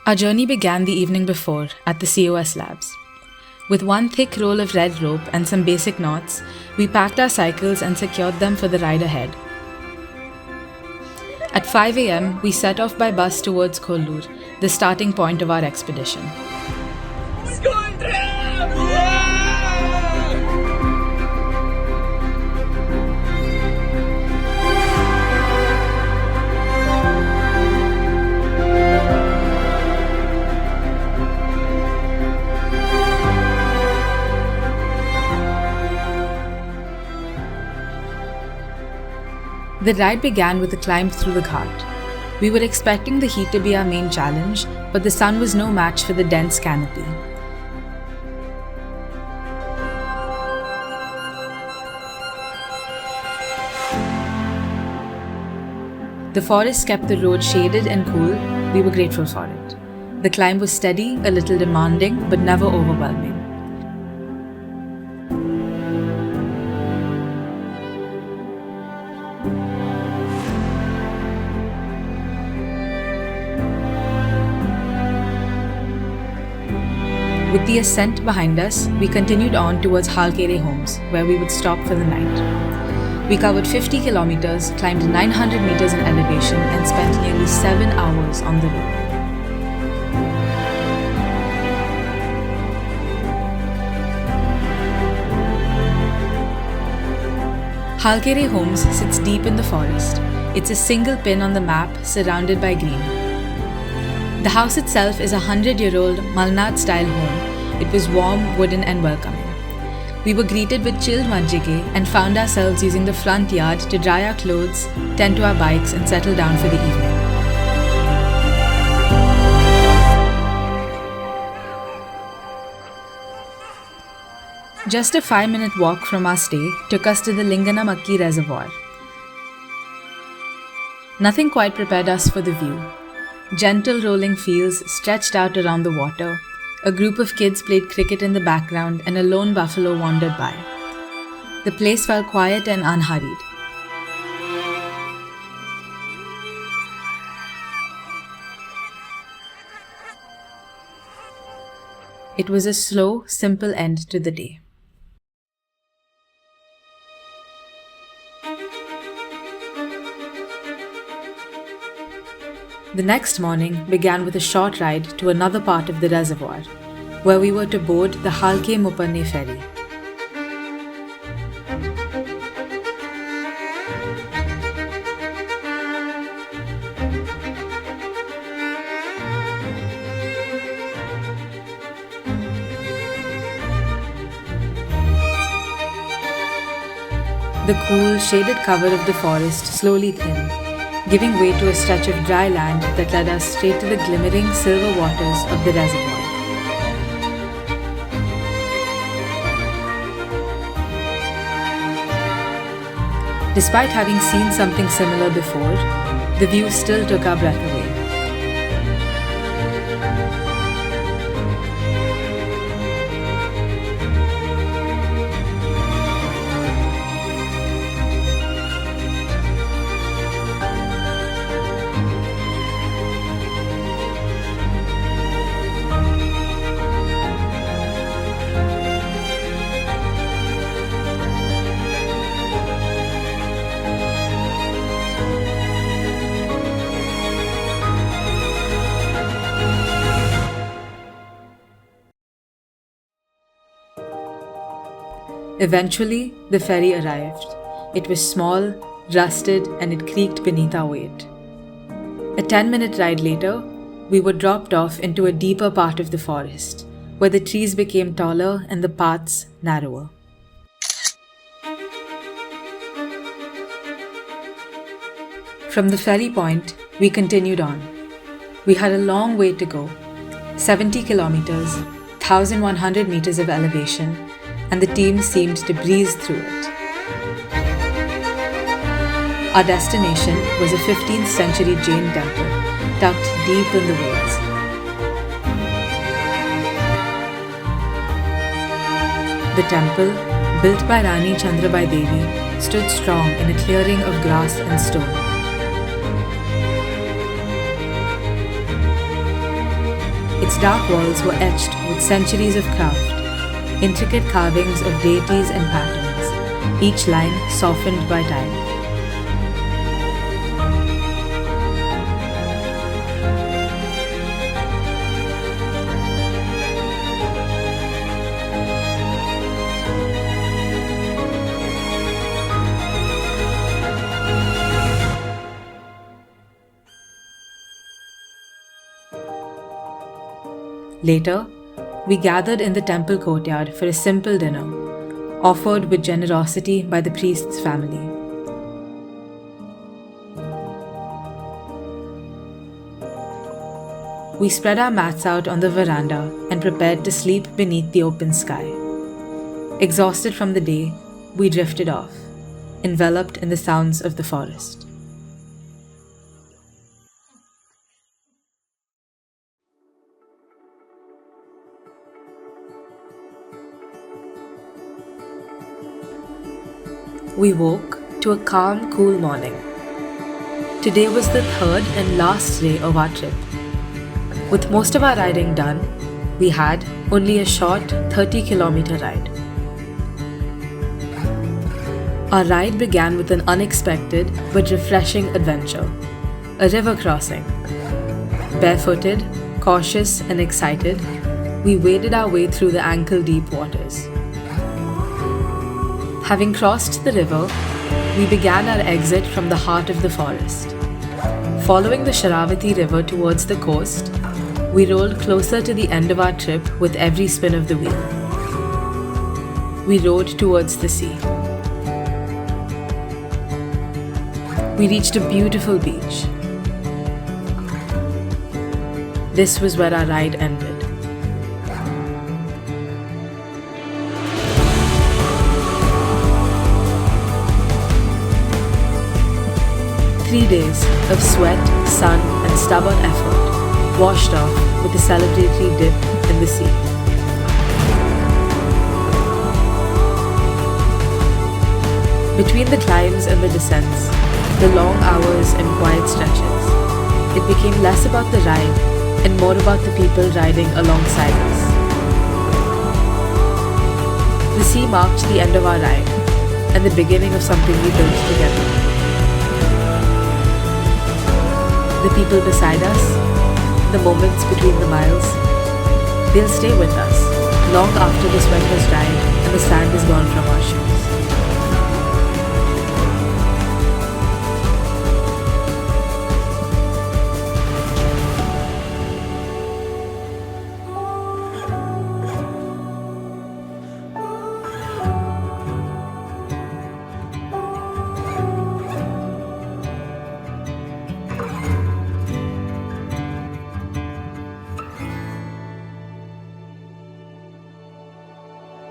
Our journey began the evening before at the COS labs. With one thick roll of red rope and some basic knots, we packed our cycles and secured them for the ride ahead. At 5 a.m., we set off by bus towards Kollur, the starting point of our expedition. School trip! Yeah! The ride began with a climb through the Ghat. We were expecting the heat to be our main challenge, but the sun was no match for the dense canopy. The forest kept the road shaded and cool. We were grateful for it. The climb was steady, a little demanding, but never overwhelming. With the ascent behind us, we continued on towards Halkere homes, where we would stop for the night. We covered 50 kilometers, climbed 900 meters in elevation, and spent nearly 7 hours on the road. Halkere homes sits deep in the forest. It's a single pin on the map, surrounded by green. The house itself is a 100-year-old Malnad-style home. It was warm, wooden and welcoming. We were greeted with chilled majjige and found ourselves using the front yard to dry our clothes, tend to our bikes and settle down for the evening. Just a 5-minute walk from our stay took us to the Linganamakki reservoir. Nothing quite prepared us for the view. Gentle rolling fields stretched out around the water. A group of kids played cricket in the background and a lone buffalo wandered by. The place felt quiet and unhurried. It was a slow, simple end to the day. The next morning began with a short ride to another part of the reservoir, where we were to board the Halke Mupanne ferry. The cool, shaded cover of the forest slowly thinned, giving way to a stretch of dry land that led us straight to the glimmering silver waters of the reservoir. Despite having seen something similar before, the view still took our breath away. Eventually, the ferry arrived. It was small, rusted, and it creaked beneath our weight. A 10-minute ride later, we were dropped off into a deeper part of the forest, where the trees became taller and the paths narrower. From the ferry point, we continued on. We had a long way to go, 70 kilometers, 1,100 meters of elevation, and the team seemed to breeze through it. Our destination was a 15th century Jain temple, tucked deep in the woods. The temple, built by Rani Chandrabai Devi, stood strong in a clearing of grass and stone. Its dark walls were etched with centuries of craft, intricate carvings of deities and patterns, each line softened by time. Later, we gathered in the temple courtyard for a simple dinner, offered with generosity by the priest's family. We spread our mats out on the veranda and prepared to sleep beneath the open sky. Exhausted from the day, we drifted off, enveloped in the sounds of the forest. We woke to a calm, cool morning. Today was the third and last day of our trip. With most of our riding done, we had only a short 30-kilometer ride. Our ride began with an unexpected but refreshing adventure, a river crossing. Barefooted, cautious and excited, we waded our way through the ankle-deep waters. Having crossed the river, we began our exit from the heart of the forest. Following the Sharavathi river towards the coast, we rolled closer to the end of our trip with every spin of the wheel. We rowed towards the sea. We reached a beautiful beach. This was where our ride ended. 3 days of sweat, sun and stubborn effort washed off with a celebratory dip in the sea. Between the climbs and the descents, the long hours and quiet stretches, it became less about the ride and more about the people riding alongside us. The sea marked the end of our ride and the beginning of something we built together. The people beside us, the moments between the miles, they'll stay with us long after the sweat has dried and the sand is gone from our shoes.